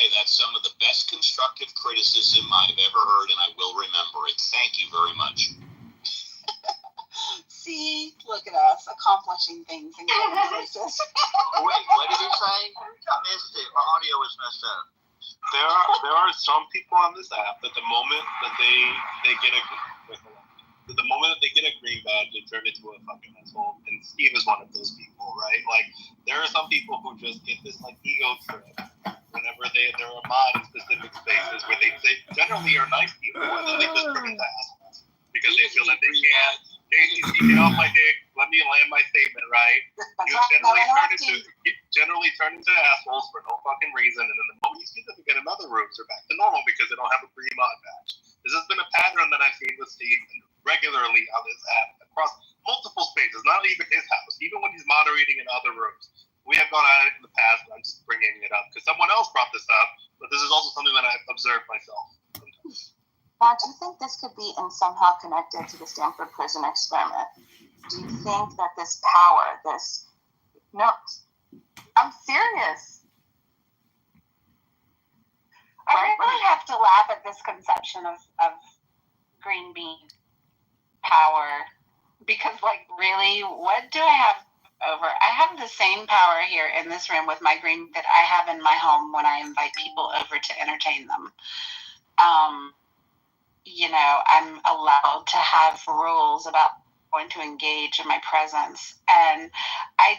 say that's some of the best constructive criticism I've ever heard, and I will remember it. Thank you very much. See, look at us accomplishing things in good places. Wait, what did you say? I missed it. My audio was messed up. There are some people on this app that the moment that they get a green badge, they turn into a fucking asshole. And Steve is one of those people, right? Like, there are some people who just get this like ego trip whenever they're a mod in specific spaces where they generally are nice people, and then they just turn into assholes because they feel that they can't. Hey, get off my dick. Let me land my statement, right? You generally turn into assholes for no fucking reason, and then the moment you see them get another room, they're back to normal because they don't have a green mod badge. This has been a pattern that I've seen with Steve regularly on this app across multiple spaces, not even his house, even when he's moderating in other rooms. We have gone at it in the past, and I'm just bringing it up because someone else brought this up, but this is also something that I've observed myself sometimes. Now, do you think this could be somehow connected to the Stanford prison experiment? Do you think that this power, no, I'm serious. I really have to laugh at this conception of green bean power, because, like, really, what do I have over? I have the same power here in this room with my green that I have in my home when I invite people over to entertain them. I'm allowed to have rules about going to engage in my presence. And I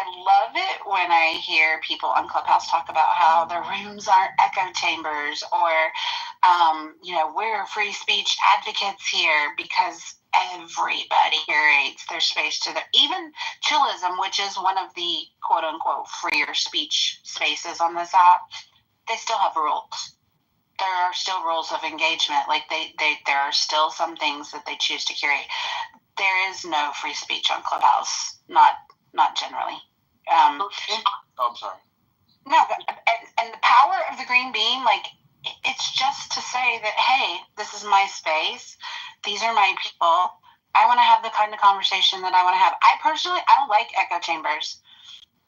love it when I hear people on Clubhouse talk about how their rooms aren't echo chambers, or, we're free speech advocates here, because everybody curates their space to even Chillism, which is one of the quote unquote freer speech spaces on this app. They still have rules. There are still rules of engagement. Like there are still some things that they choose to curate. There is no free speech on Clubhouse, not generally. I'm sorry. No, and the power of the green bean, like, it's just to say that, hey, this is my space. These are my people. I want to have the kind of conversation that I want to have. I don't like echo chambers.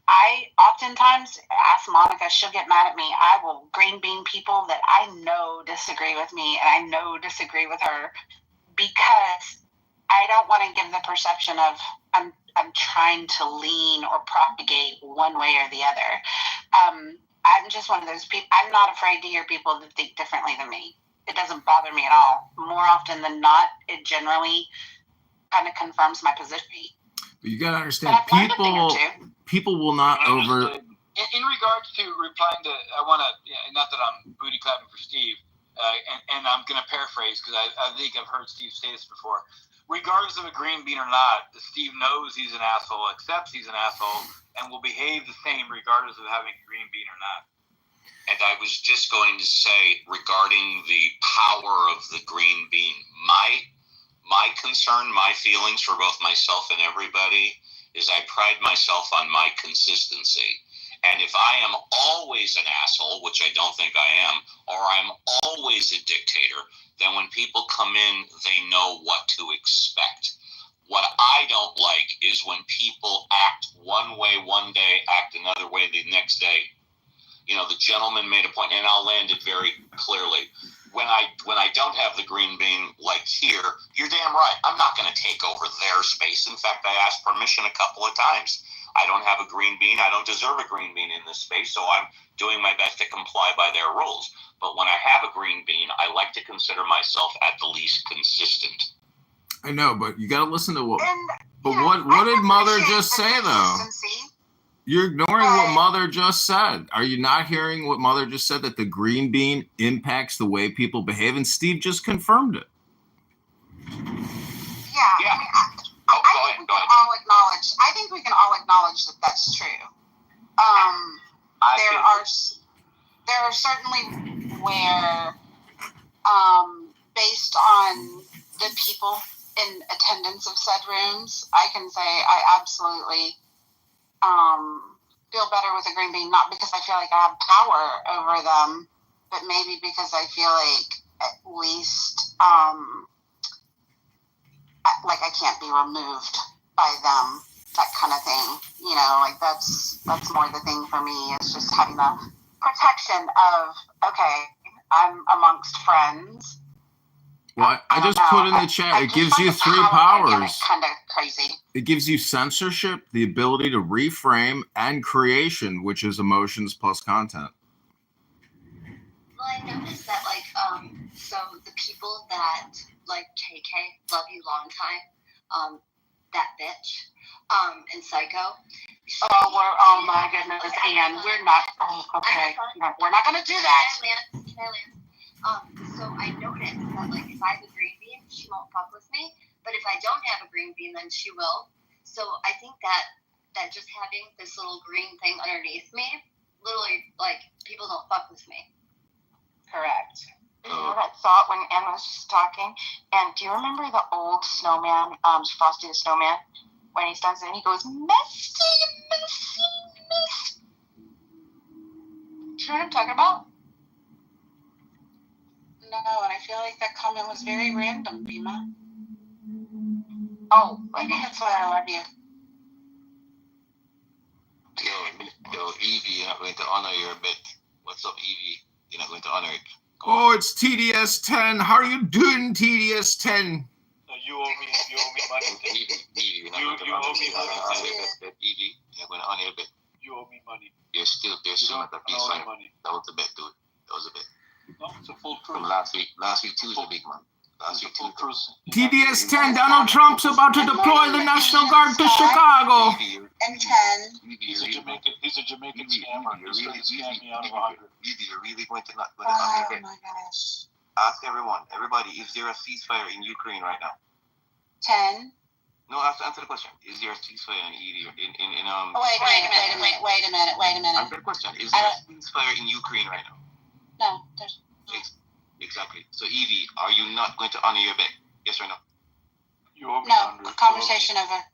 I oftentimes ask Monica, she'll get mad at me. I will green bean people that I know disagree with me and I know disagree with her, because I don't want to give the perception of I'm trying to lean or propagate one way or the other. I'm just one of those people. I'm not afraid to hear people that think differently than me. It doesn't bother me at all. More often than not, it generally kind of confirms my position. But you got to understand, people will not over. In regards to replying to, I want to, not that I'm booty clapping for Steve, and I'm going to paraphrase because I think I've heard Steve say this before. Regardless of a green bean or not, Steve knows he's an asshole, accepts he's an asshole, and will behave the same regardless of having a green bean or not. And I was just going to say, regarding the power of the green bean, my concern, my feelings for both myself and everybody is I pride myself on my consistency. And if I am always an asshole, which I don't think I am, or I'm always a dictator, then when people come in, they know what to expect. What I don't like is when people act one way one day, act another way the next day. The gentleman made a point, and I'll land it very clearly. When I don't have the green bean like here, you're damn right. I'm not going to take over their space. In fact, I asked permission a couple of times. I don't have a green bean. I don't deserve a green bean in this space, so I'm doing my best to comply by their rules. But when I have a green bean, I like to consider myself at the least consistent. I know, but you got to listen to what. What did Mother just say, though? You're ignoring what Mother just said. Are you not hearing what Mother just said, that the green bean impacts the way people behave? And Steve just confirmed it. Yeah. I think we can all acknowledge that that's true. There are certainly where, based on the people in attendance of said rooms, I can say I absolutely feel better with a green bean, not because I feel like I have power over them, but maybe because I feel like at least like I can't be removed by them, that kind of thing. Like that's more the thing for me. It's just having the protection of, okay, I'm amongst friends. Well, I just put in the chat, it gives you 3 powers. Kind of crazy. It gives you censorship, the ability to reframe, and creation, which is emotions plus content. Well, I noticed that, like, so the people that like KK, love you long time, that bitch, and Psycho. Oh my goodness, Anne, we're not. Oh, okay, no, we're not gonna do that. Can I land? So I noticed that, like, if I have a green bean, she won't fuck with me. But if I don't have a green bean, then she will. So I think that just having this little green thing underneath me, literally, like, people don't fuck with me. Correct. You know what I thought when Anne was just talking? And do you remember the old snowman, Frosty the Snowman? When he starts and he goes, messy, messy, messy. Do you know what I'm talking about? No, and I feel like that comment was very random, Bima. Oh, maybe that's why I love you. Yo, Evie, you're not going to honor your bet. What's up, Evie? You're not going to honor it. Oh, it's TDS10. How are you doing, TDS10? You owe me money. Evie, you owe me money. Evie, you're going to honor your bet. You owe me money. There's still not a piece of money. That was the bet, dude. That was a bet. No, it's a full cruise. From last week Tuesday, big man. Last week full cruise. TDS10, Donald Trump's about to deploy the National Guard to Chicago. And 10. He's a Jamaican scammer. He's trying to scam me out of 100. You're really going to not honor your bet. Oh my gosh. Ask everybody, is there a ceasefire in Ukraine right now? 10. No, answer the question. Is there a ceasefire in Wait a minute. Answer the question. Is there a ceasefire in Ukraine right now? No, there's exactly. So Evie, are you not going to honor your bet? Yes or no? You owe me no. Conversation over.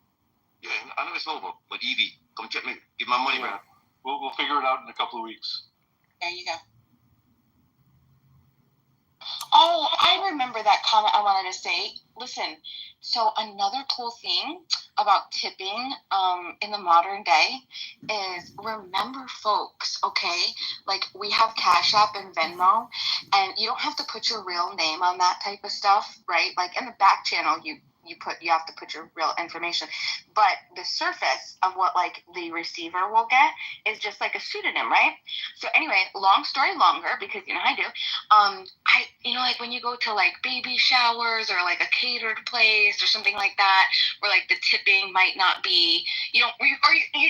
Yeah, I know it's over, but Evie, come check me. Give my money back. We'll figure it out in a couple of weeks. There you go. Oh, I remember that comment I wanted to say. Listen, so another cool thing about tipping in the modern day is, remember, folks, okay, like, we have Cash App and Venmo, and you don't have to put your real name on that type of stuff, right? Like, in the back channel, you have to put your real information, but the surface of what, like, the receiver will get is just like a pseudonym, right? So anyway, long story longer, because you know how I do, like, when you go to, like, baby showers or, like, a catered place or something like that, where, like, the tipping might not be, you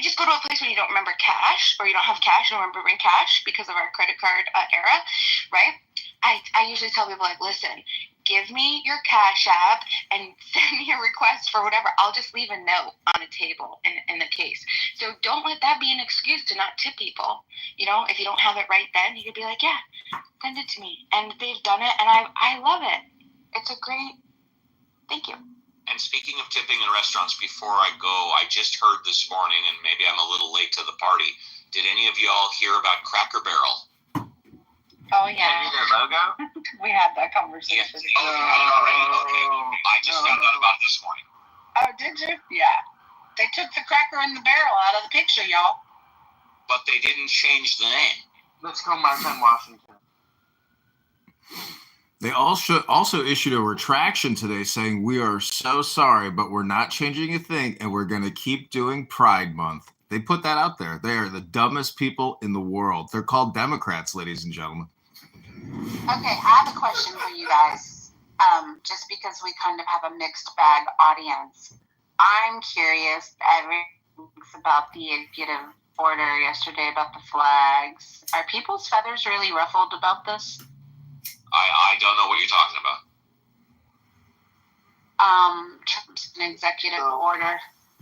just go to a place when you don't remember cash, or you don't have cash, and remember bring cash because of our credit card era, right? I usually tell people, like, listen, give me your Cash App and send me a request for whatever. I'll just leave a note on a table in the case. So don't let that be an excuse to not tip people. You know, if you don't have it right then, you could be like, yeah, send it to me. And they've done it, and I love it. It's a great, thank you. And speaking of tipping in restaurants, before I go, I just heard this morning, and maybe I'm a little late to the party, did any of y'all hear about Cracker Barrel? Oh, yeah. Their logo? We had that conversation. Yes. Oh, you had it already? Okay. I just found out about it this morning. Oh, did you? Yeah. They took the Cracker in the Barrel out of the picture, y'all. But they didn't change the name. Let's go, Martin Washington. They also issued a retraction today saying, we are so sorry, but we're not changing a thing, and we're going to keep doing Pride Month. They put that out there. They are the dumbest people in the world. They're called Democrats, ladies and gentlemen. Okay, I have a question for you guys. Just because we kind of have a mixed bag audience, I'm curious. Everything's about the executive order yesterday about the flags. Are people's feathers really ruffled about this? I don't know what you're talking about. Trump's an executive order.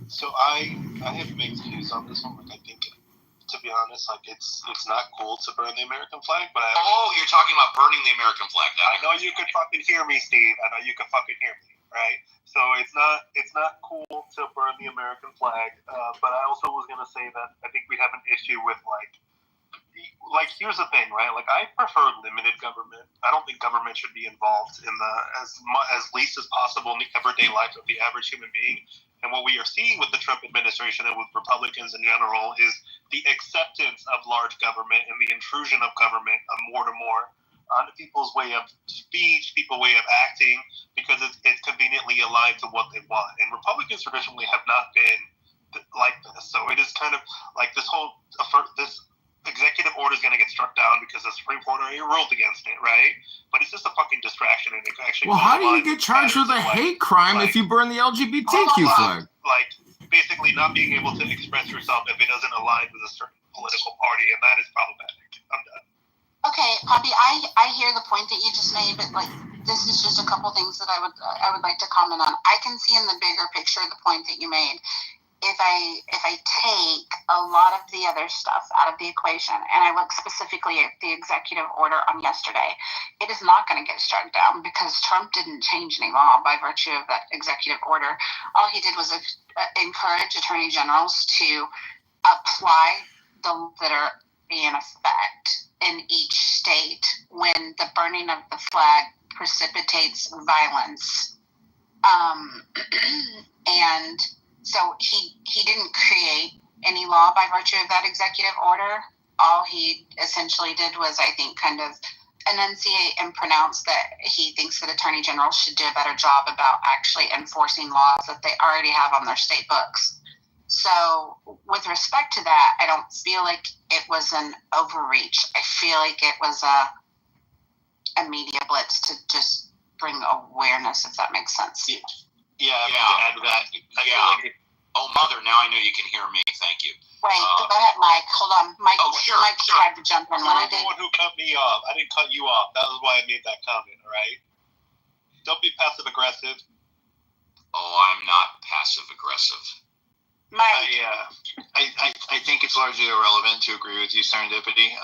So I have mixed views on this one. Like, I think, to be honest, like, it's not cool to burn the American flag, but you're talking about burning the American flag. I know you could fucking hear me, Steve. I know you can fucking hear me, right? So it's not cool to burn the American flag, but I also was gonna say that I think we have an issue with like here's the thing, right? Like, I prefer limited government. I don't think government should be involved in as least as possible in the everyday life of the average human being. And what we are seeing with the Trump administration and with Republicans in general is the acceptance of large government and the intrusion of government more to more onto people's way of speech, people's way of acting, because it's conveniently aligned to what they want. And Republicans traditionally have not been like this. So it is kind of like this executive order is going to get struck down because the Supreme Court already ruled against it, right? But it's just a fucking distraction, and it actually. Well, how do you get charged with a hate crime if you burn the LGBTQ flag? Like basically not being able to express yourself if it doesn't align with a certain political party, and that is problematic. I'm done. Okay, Poppy, I hear the point that you just made, but like this is just a couple things that I would like to comment on. I can see in the bigger picture the point that you made. If I take a lot of the other stuff out of the equation and I look specifically at the executive order on yesterday, it is not going to get struck down because Trump didn't change any law by virtue of that executive order. All he did was encourage attorney generals to apply the laws that are in effect in each state when the burning of the flag precipitates violence. And so he didn't create any law by virtue of that executive order. All he essentially did was, I think, kind of enunciate and pronounce that he thinks that attorney generals should do a better job about actually enforcing laws that they already have on their state books. So with respect to that, I don't feel like it was an overreach. I feel like it was a media blitz to just bring awareness, if that makes sense. Yeah, to add to that, I feel like Mother, now I know you can hear me. Thank you. Wait, go ahead, Mike. Hold on. Mike tried to jump in when I did. You're the one who cut me off. I didn't cut you off. That was why I made that comment, all right? Don't be passive-aggressive. Oh, I'm not passive-aggressive. Mike. I think it's largely irrelevant to agree with you, Serendipity.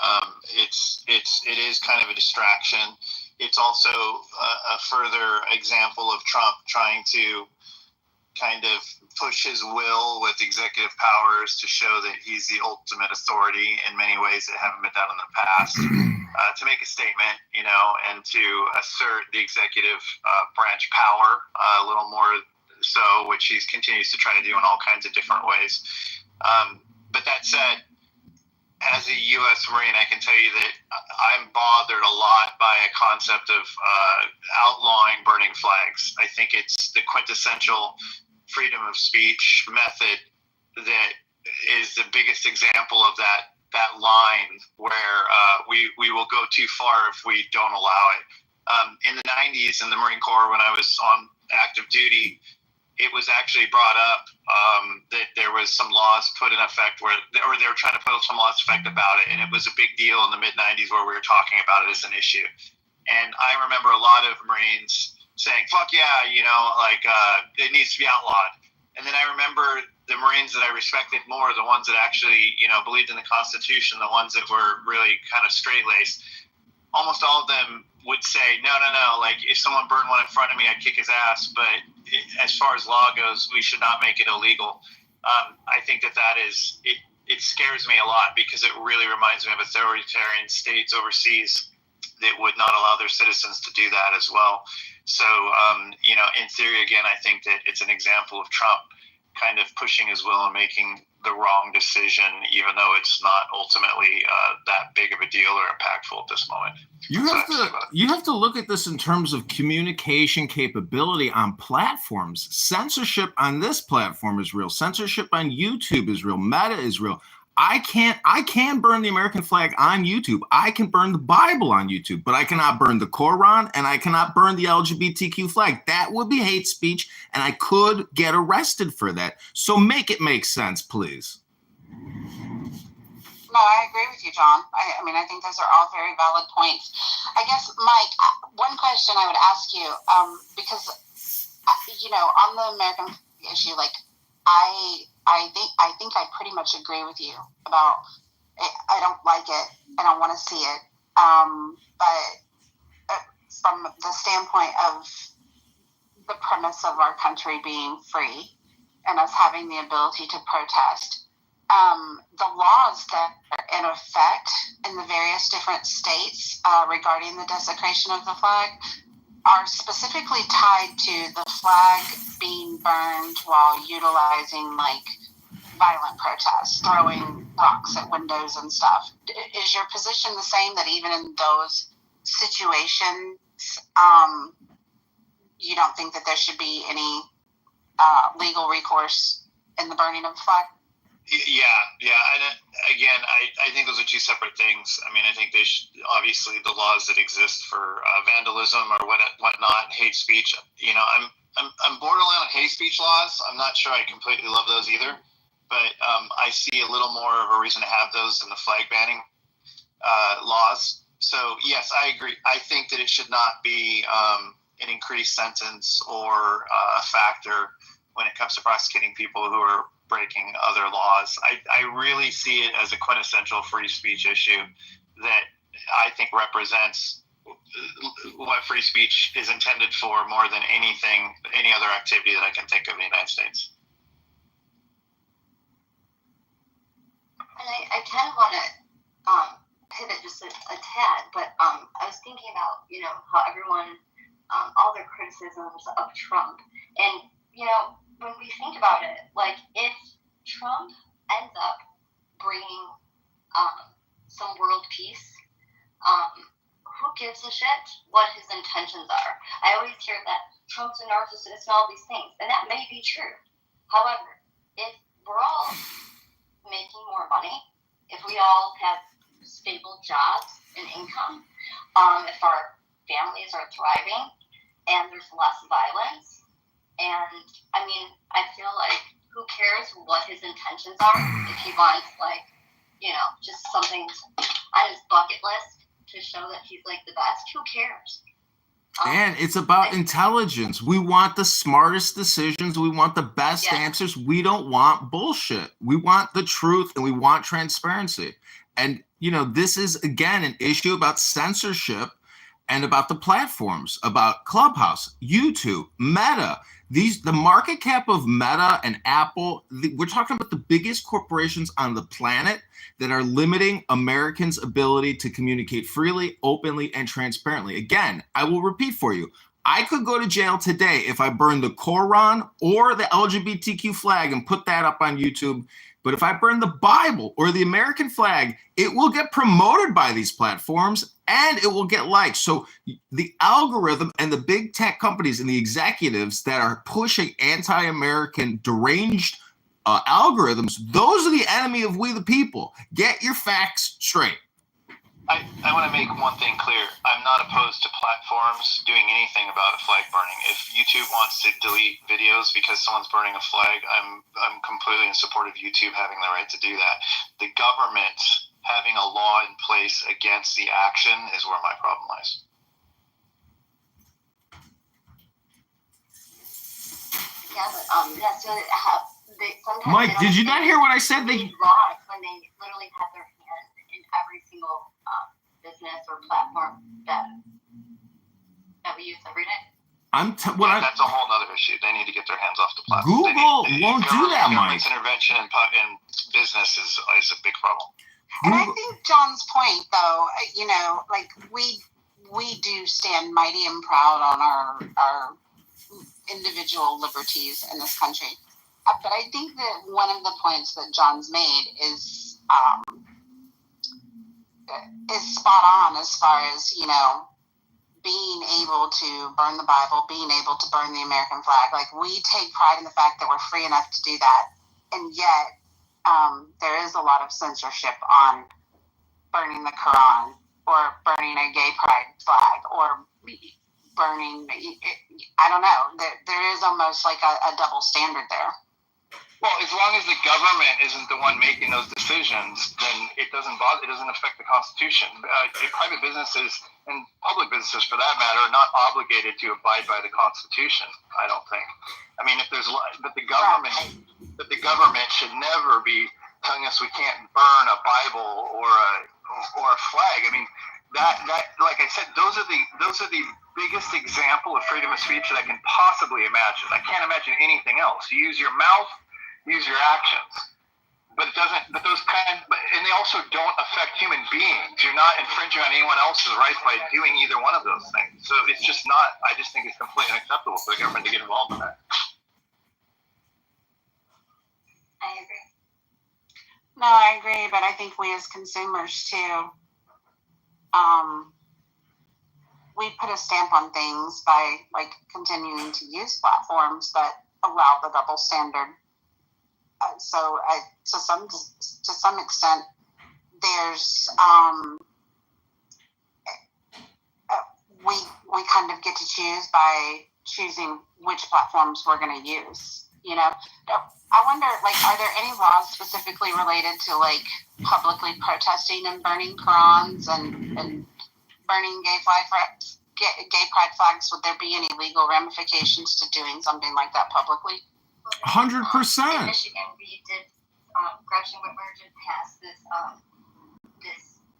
It is kind of a distraction. It's also a further example of Trump trying to kind of push his will with executive powers to show that he's the ultimate authority in many ways that haven't been done in the past, to make a statement, and to assert the executive branch power a little more so, which he continues to try to do in all kinds of different ways. But that said, as a U.S. Marine, I can tell you that I'm bothered a lot by a concept of outlawing burning flags. I think it's the quintessential freedom of speech method that is the biggest example of that line where we will go too far if we don't allow it. In the 90s in the Marine Corps, when I was on active duty, it was actually brought up that there was some laws put in effect they were trying to put some laws in effect about it, and it was a big deal in the mid-90s where we were talking about it as an issue. And I remember a lot of Marines saying, fuck yeah, it needs to be outlawed. And then I remember the Marines that I respected more, the ones that actually, believed in the Constitution, the ones that were really kind of straight-laced, almost all of them would say, no, like if someone burned one in front of me, I'd kick his ass. But as far as law goes, we should not make it illegal. I think that is, it scares me a lot because it really reminds me of authoritarian states overseas that would not allow their citizens to do that as well. So, in theory, again, I think that it's an example of Trump kind of pushing his will and making the wrong decision, even though it's not ultimately that big of a deal or impactful at this moment. You have to look at this in terms of communication capability on platforms. Censorship on this platform is real. Censorship on YouTube is real. Meta is real. I can burn the American flag on YouTube. I can burn the Bible on YouTube, but I cannot burn the Quran and I cannot burn the LGBTQ flag. That would be hate speech, and I could get arrested for that. So make it make sense, please. No, I agree with you, John. I mean, I think those are all very valid points. I guess, Mike, one question I would ask you, because, on the American issue, I think I pretty much agree with you about it. I don't like it. I don't want to see it. But from the standpoint of the premise of our country being free and us having the ability to protest, the laws that are in effect in the various different states regarding the desecration of the flag are specifically tied to the flag being burned while utilizing violent protests, throwing rocks at windows and stuff. Is your position the same, that even in those situations, you don't think that there should be any legal recourse in the burning of the flag? Yeah. And again, I think those are two separate things. I mean, I think they should, obviously the laws that exist for vandalism or whatnot, hate speech. You know, I'm borderline on hate speech laws. I'm not sure I completely love those either, but I see a little more of a reason to have those than the flag banning laws. So yes, I agree. I think that it should not be an increased sentence or a factor when it comes to prosecuting people who are breaking other laws. I really see it as a quintessential free speech issue that I think represents what free speech is intended for more than any other activity that I can think of in the United States. And I kind of want to pivot just a tad, but I was thinking about, you know, how everyone, all their criticisms of Trump, and, you know, when we think about it, like, if Trump ends up bringing some world peace, who gives a shit what his intentions are? I always hear that Trump's a narcissist and all these things, and that may be true. However, if we're all making more money, if we all have stable jobs and income, if our families are thriving and there's less violence, and I mean, I feel like, who cares what his intentions are? If he wants, like, you know, just something on his bucket list to show that he's like the best, who cares? And it's about intelligence. We want the smartest decisions. We want the best answers. We don't want bullshit. We want the truth, and we want transparency. And, you know, this is, again, an issue about censorship and about the platforms, about Clubhouse, YouTube, Meta. The market cap of Meta and Apple, we're talking about the biggest corporations on the planet that are limiting Americans' ability to communicate freely, openly, and transparently. Again, I will repeat for you. I could go to jail today if I burn the Quran or the LGBTQ flag and put that up on YouTube. But if I burn the Bible or the American flag, it will get promoted by these platforms and it will get likes. So the algorithm and the big tech companies and the executives that are pushing anti-American deranged algorithms, those are the enemy of we the people. Get your facts straight. I want to make one thing clear. I'm not opposed to platforms doing anything about a flag burning. If YouTube wants to delete videos because someone's burning a flag, I'm completely in support of YouTube having the right to do that. The government having a law in place against the action is where my problem lies. Yeah, but that's what sometimes Mike, did you not hear what I said? They laws when they literally have their hand in every single business or platform that we use every day. That's a whole other issue. They need to get their hands off the platform. Google won't do that, Mike. Government's intervention in business is a big problem. And I think John's point, though, you know, like we do stand mighty and proud on our individual liberties in this country. But I think that one of the points that John's made is spot on as far as, you know, being able to burn the Bible, being able to burn the American flag. Like, we take pride in the fact that we're free enough to do that. And yet, there is a lot of censorship on burning the Quran or burning a gay pride flag or burning, I don't know. There is almost like a double standard there. Well, as long as the government isn't the one making those decisions, then it doesn't bother. It doesn't affect the Constitution. Private businesses and public businesses, for that matter, are not obligated to abide by the Constitution. I don't think. I mean, but the government should never be telling us we can't burn a Bible or a flag. I mean, that like I said, those are the biggest example of freedom of speech that I can possibly imagine. I can't imagine anything else. You use your mouth. Use your actions, but it doesn't. But those and they also don't affect human beings. You're not infringing on anyone else's rights by doing either one of those things. So it's just not. I just think it's completely unacceptable for the government to get involved in that. I agree. No, I agree, but I think we as consumers too, we put a stamp on things by like continuing to use platforms that allow the double standard. To some extent, there's we kind of get to choose by choosing which platforms we're going to use. You know, I wonder, like, are there any laws specifically related to like publicly protesting and burning Qurans and burning gay pride flags? Would there be any legal ramifications to doing something like that publicly? 100%. In Michigan, we did. Gretchen Whitmer did pass this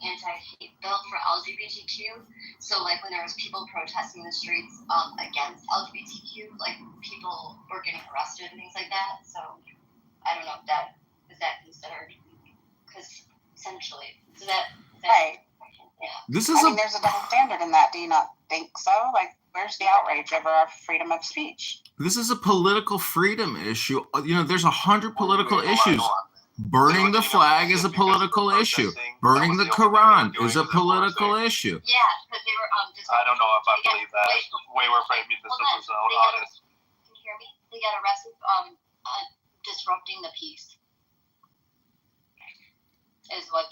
anti-hate bill for LGBTQ. So, like, when there was people protesting the streets against LGBTQ, like, people were getting arrested and things like that. So, I don't know if that is that considered, because essentially, is that right? Yeah. This is there's a double standard in that. Do you not think so? Like, where's the outrage over our freedom of speech? This is a political freedom issue. You know, there's 100 political issues. Burning the flag is a political issue. Burning the Quran is a political issue. Yeah, because they were I don't know if I believe that. The way we're framing this is honest. Can you hear me? They got arrested disrupting the peace. Is what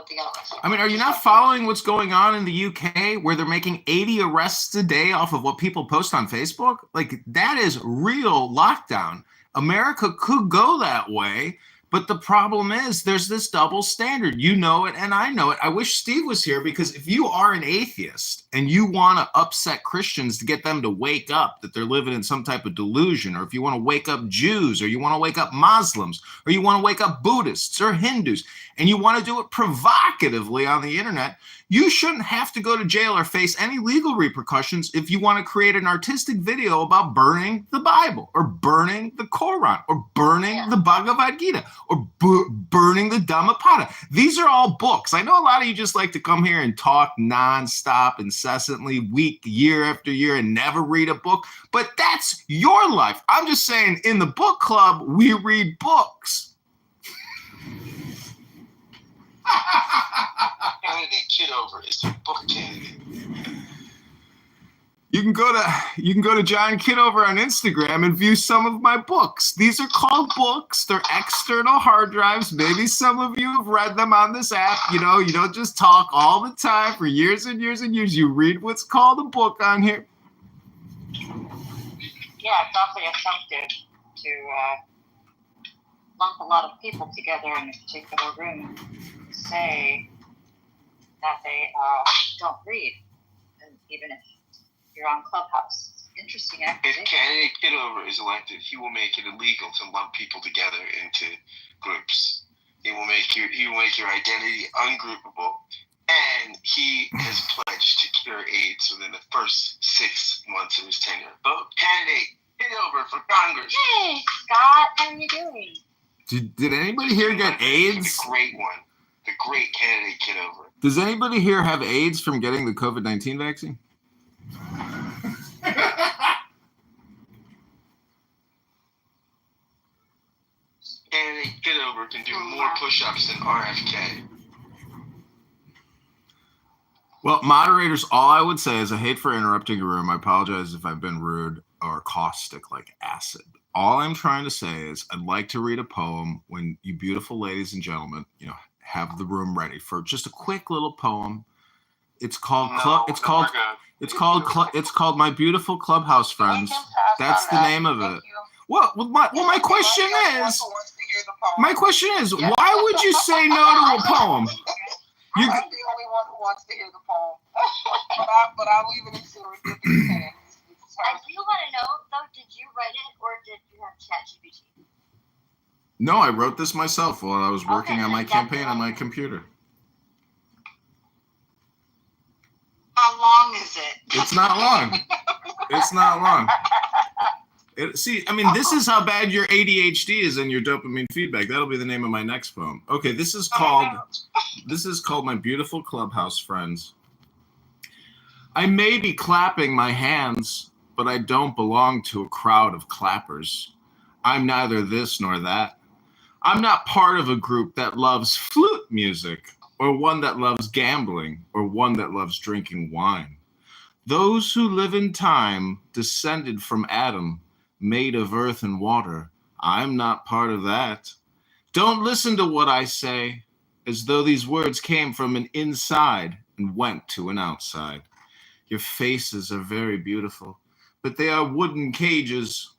they got arrested. I mean, are you not following what's going on in the UK where they're making 80 arrests a day off of what people post on Facebook? Like, that is real lockdown. America could go that way, but the problem is there's this double standard. You know it and I know it. I wish Steve was here, because if you are an atheist and you want to upset Christians to get them to wake up that they're living in some type of delusion, or if you want to wake up Jews, or you want to wake up Muslims, or you want to wake up Buddhists or Hindus, and you want to do it provocatively on the internet, you shouldn't have to go to jail or face any legal repercussions if you want to create an artistic video about burning the Bible, or burning the Quran, or burning the Bhagavad Gita, or burning the Dhammapada. These are all books. I know a lot of you just like to come here and talk nonstop, incessantly, week, year after year, and never read a book, but that's your life. I'm just saying, in the book club, we read books. Candidate Kitover is the book candidate. You can go to John Kitover on Instagram and view some of my books. These are called books. They're external hard drives. Maybe some of you have read them on this app. You know, you don't just talk all the time for years and years and years. You read what's called a book on here. Yeah, it's awfully assumptive to lump a lot of people together in a particular room and say that they don't read, and even if you're on Clubhouse. It's interesting, actually. If candidate Kitover is elected, he will make it illegal to lump people together into groups. He will make your identity ungroupable, and he has pledged to cure AIDS within the first 6 months of his tenure. Vote candidate Kitover for Congress. Hey, Scott, how are you doing? Did anybody here get AIDS? The great one. The great candidate Kitover. Does anybody here have AIDS from getting the COVID-19 vaccine? Candidate Kitover can do more push-ups than RFK. Well, moderators, all I would say is I hate for interrupting a room. I apologize if I've been rude or caustic like acid. All I'm trying to say is I'd like to read a poem when you beautiful ladies and gentlemen, have the room ready for just a quick little poem. It's called My Beautiful Clubhouse Friends. That's the name of it. Well, my question is, why would you say no to a poem? I'm the only one who wants to hear the poem. but I'll leave it in serendipity hands. I do want to know, though, did you write it or did you have ChatGPT? No, I wrote this myself while I was working on my campaign on my computer. How long is it? It's not long. It's not long. This is how bad your ADHD is and your dopamine feedback. That'll be the name of my next poem. Okay, this is called My Beautiful Clubhouse Friends. I may be clapping my hands, but I don't belong to a crowd of clappers. I'm neither this nor that. I'm not part of a group that loves flute music, or one that loves gambling, or one that loves drinking wine. Those who live in time, descended from Adam, made of earth and water, I'm not part of that. Don't listen to what I say, as though these words came from an inside and went to an outside. Your faces are very beautiful, but they are wooden cages.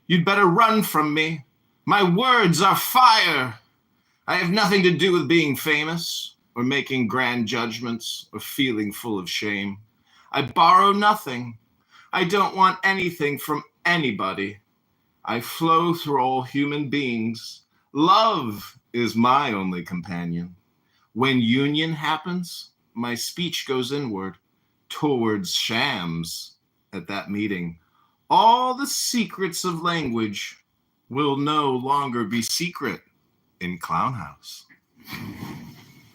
You'd better run from me. My words are fire. I have nothing to do with being famous, or making grand judgments, or feeling full of shame. I borrow nothing. I don't want anything from anybody. I flow through all human beings. Love is my only companion. When union happens, my speech goes inward, towards shams at that meeting. All the secrets of language will no longer be secret in Clown House.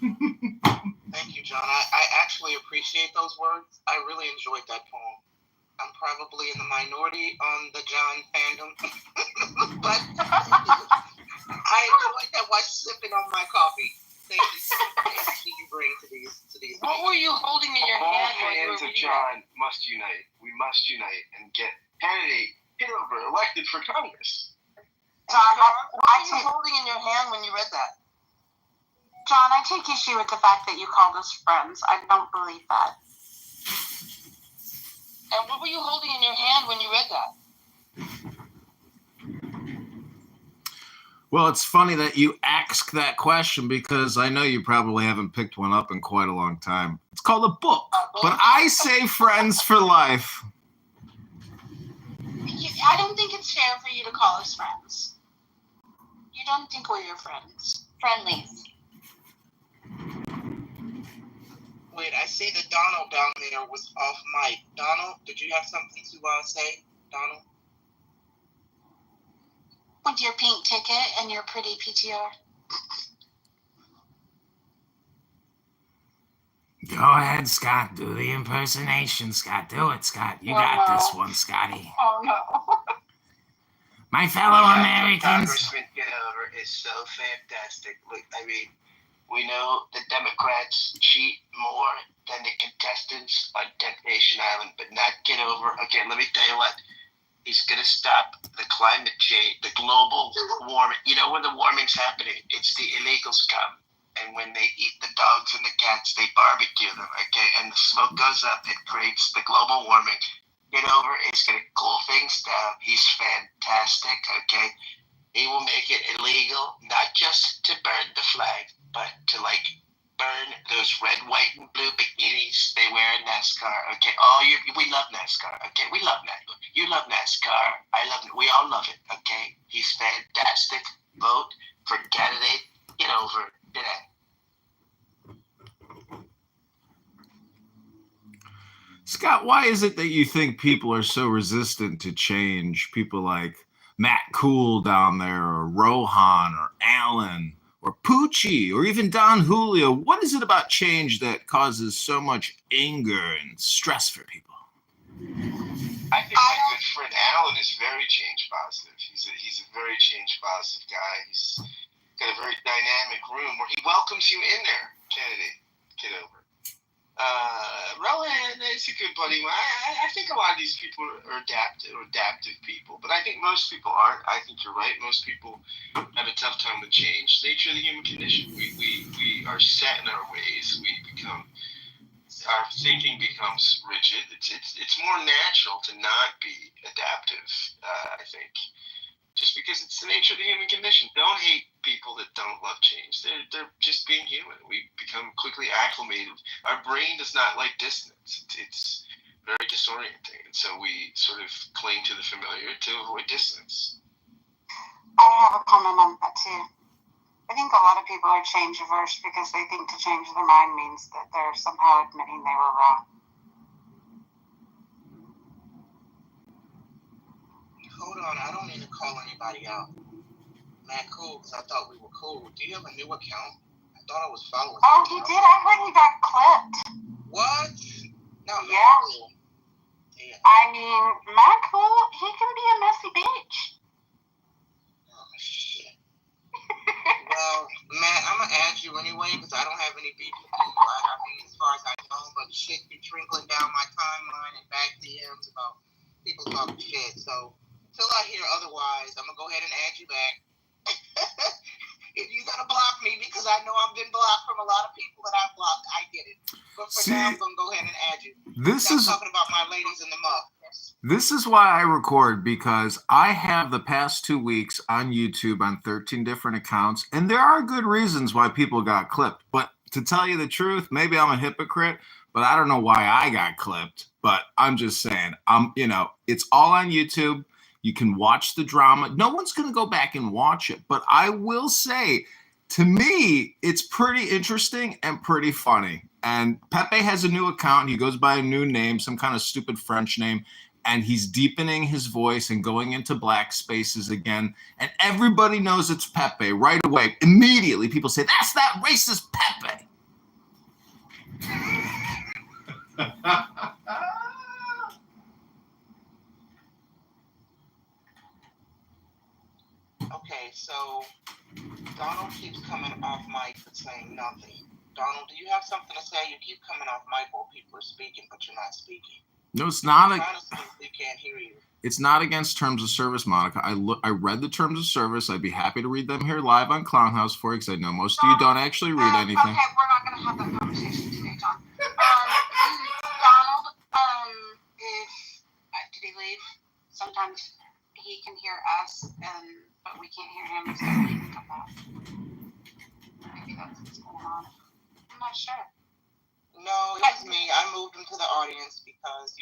Thank you, John. I actually appreciate those words. I really enjoyed that poem. I'm probably in the minority on the John fandom, but I enjoyed that while sipping on my coffee. Thank you so much for the energy you bring to these. What were you holding in your All hand when you were fans of reading John must unite. We must unite and get candidate Kitover elected for Congress. John, what were you holding in your hand when you read that? John, I take issue with the fact that you called us friends. I don't believe that. And what were you holding in your hand when you read that? Well, it's funny that you ask that question because I know you probably haven't picked one up in quite a long time. It's called a book, but I say friends for life. I don't think it's fair for you to call us friends. You don't think we're your friends. Friendlies. Wait, I see that Donald down there was off mic. Donald, did you have something to say, Donald? With your pink ticket and your pretty PTR. Go ahead, Scott. Do the impersonation, Scott. Do it, Scott. You got this one, Scotty. Oh, no. My fellow Americans. Congressman Kitover is so fantastic. Look, I mean, we know the Democrats cheat more than the contestants on Temptation Island, but not Kitover. Okay, let me tell you what. He's going to stop the climate change, the global warming. You know when the warming's happening? It's the illegals come. And when they eat the dogs and the cats, they barbecue them, okay? And the smoke goes up. It creates the global warming. Kitover is going to cool things down. He's fantastic, okay? He will make it illegal, not just to burn the flag, but to, like, burn those red, white, and blue bikinis they wear in NASCAR, okay? We love NASCAR, okay? We love NASCAR. You love NASCAR. I love it. We all love it, okay? He's fantastic. Vote for candidate Kitover today. Scott, why is it that you think people are so resistant to change? People like Matt Cool down there, or Rohan, or Alan, or Poochie, or even Don Julio. What is it about change that causes so much anger and stress for people? I think my good friend Alan is very change positive. He's a very change positive guy. He's got a very dynamic room where he welcomes you in there, candidate Kitover. Rowan is a good buddy. I think a lot of these people are adaptive people, but I think most people aren't. I think you're right. Most people have a tough time with change. Nature of the human condition. We are set in our ways. Our thinking becomes rigid. It's more natural to not be adaptive. I think. Just because it's the nature of the human condition. Don't hate people that don't love change. They're just being human. We become quickly acclimated. Our brain does not like dissonance. It's very disorienting. And so we sort of cling to the familiar to avoid dissonance. I have a comment on that too. I think a lot of people are change averse because they think to change their mind means that they're somehow admitting they were wrong. Hold on, I don't mean to call anybody out. Matt Cool, because I thought we were cool. Do you have a new account? I thought I was following. Oh, he did? I heard he got clipped. What? No, yeah. Cool. Yeah. I mean, Matt Cool, he can be a messy bitch. Oh, shit. Well, Matt, I'm gonna add you anyway because I don't have any beef with you. I mean, as far as I know, but shit be trickling down my timeline and back DMs about people talking shit. So until I hear otherwise, I'm gonna go ahead and add you back. If you're gonna block me, because I know I've been blocked from a lot of people that I've blocked, I get it. But for now, I'm gonna go ahead and add you. I'm talking about my ladies in the muff. This is why I record, because I have the past 2 weeks on YouTube on 13 different accounts, and there are good reasons why people got clipped. But to tell you the truth, maybe I'm a hypocrite, but I don't know why I got clipped. But I'm just saying, it's all on YouTube. You can watch the drama. No one's going to go back and watch it, but I will say, to me, it's pretty interesting and pretty funny. And Pepe has a new account. He goes by a new name, some kind of stupid French name. And he's deepening his voice and going into black spaces again. And everybody knows it's Pepe right away. Immediately, people say, that's that racist Pepe. Okay, so Donald keeps coming off mic but saying nothing. Donald, do you have something to say? You keep coming off mic while people are speaking, but you're not speaking. No, it's not. We can't hear you. It's not against terms of service, Monica. I read the terms of service. I'd be happy to read them here live on Clown House for you, because I know most of you don't actually read anything. Okay, we're not going to have that conversation today, John. Donald, did he leave? Sometimes he can hear us, but we can't hear him, so he can come back. Maybe that's what's going on. I'm not sure. No, it's me. I moved him to the audience because,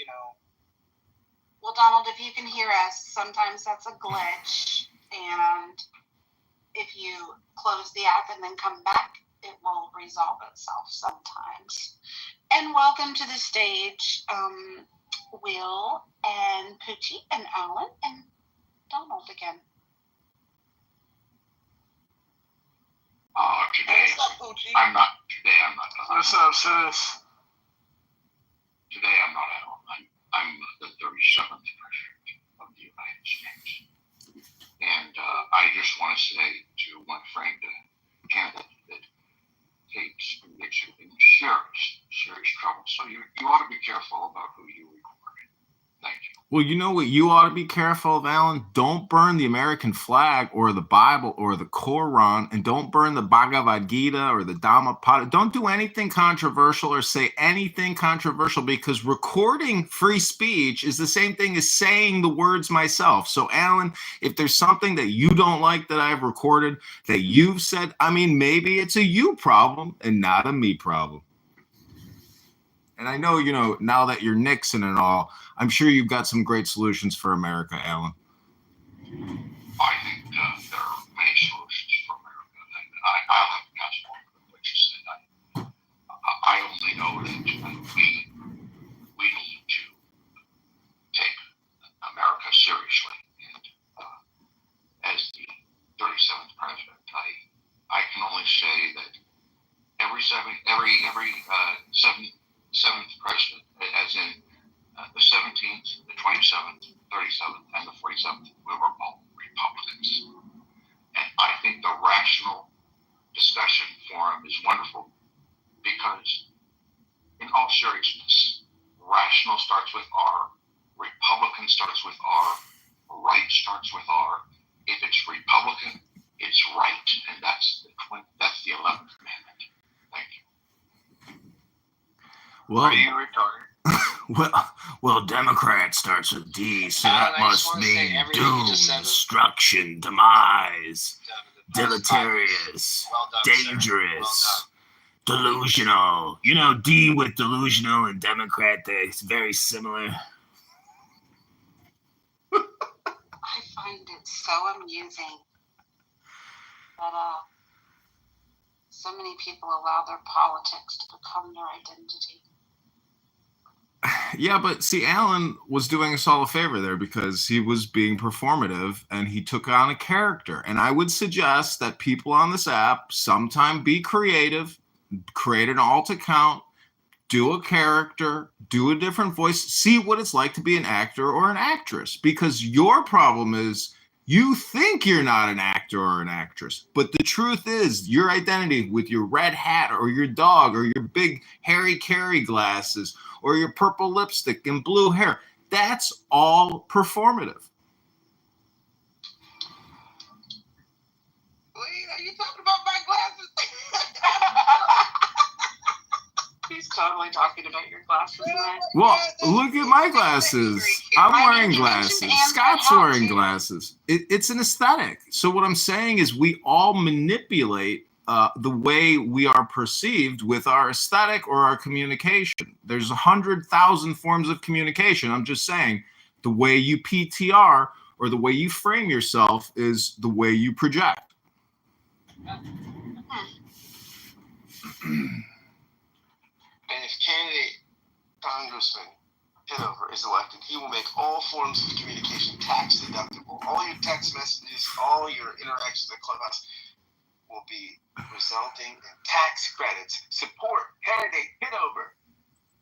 Well, Donald, if you can hear us, sometimes that's a glitch. And if you close the app and then come back, it will resolve itself sometimes. And welcome to the stage, Will and Poochie and Alan and Donald again. Today I'm not. What's up, sis? Today I'm not at home. I'm the 37th president of the United States, and I just want to say to one friend, candidate, that tapes can get you in serious trouble. So you ought to be careful about who you record. Thank you. Well, you know what you ought to be careful of, Alan? Don't burn the American flag or the Bible or the Quran, and don't burn the Bhagavad Gita or the Dhammapada. Don't do anything controversial or say anything controversial, because recording free speech is the same thing as saying the words myself. So, Alan, if there's something that you don't like that I've recorded, that you've said, maybe it's a you problem and not a me problem. And I know, now that you're Nixon and all, I'm sure you've got some great solutions for America, Alan. I think there are many solutions for America, and I'll have to pass on what you said. I only know that we need to take America seriously, and as the 37th president, I can only say that every seventh president, as in the 17th, the 27th, 37th, and the 47th, we were all Republicans. And I think the rational discussion forum is wonderful, because in all seriousness, rational starts with R, Republican starts with R, right starts with R. If it's Republican, it's right, and that's the 11th Amendment. Thank you. Well, are you retarded? well, Democrat starts with D, so that must mean doom, destruction, demise, deleterious, dangerous, delusional. D with delusional and Democrat, they're very similar. I find it so amusing that so many people allow their politics to become their identity. Yeah, but see, Alan was doing us all a favor there, because he was being performative and he took on a character. And I would suggest that people on this app sometime be creative, create an alt account, do a character, do a different voice, see what it's like to be an actor or an actress. Because your problem is You think you're not an actor or an actress, but the truth is your identity with your red hat or your dog or your big Harry Carey glasses or your purple lipstick and blue hair, that's all performative. Wait, are you talking about my glasses? He's totally talking about your glasses, man. Well, look at my glasses. I'm wearing glasses. Scott's wearing glasses. It's an aesthetic. So what I'm saying is we all manipulate the way we are perceived with our aesthetic or our communication. There's 100,000 forms of communication. I'm just saying the way you PTR or the way you frame yourself is the way you project. And if candidate Congressman Kitover is elected, he will make all forms of communication tax deductible. All your text messages, all your interactions at Clubhouse will be resulting in tax credits. Support candidate Kitover.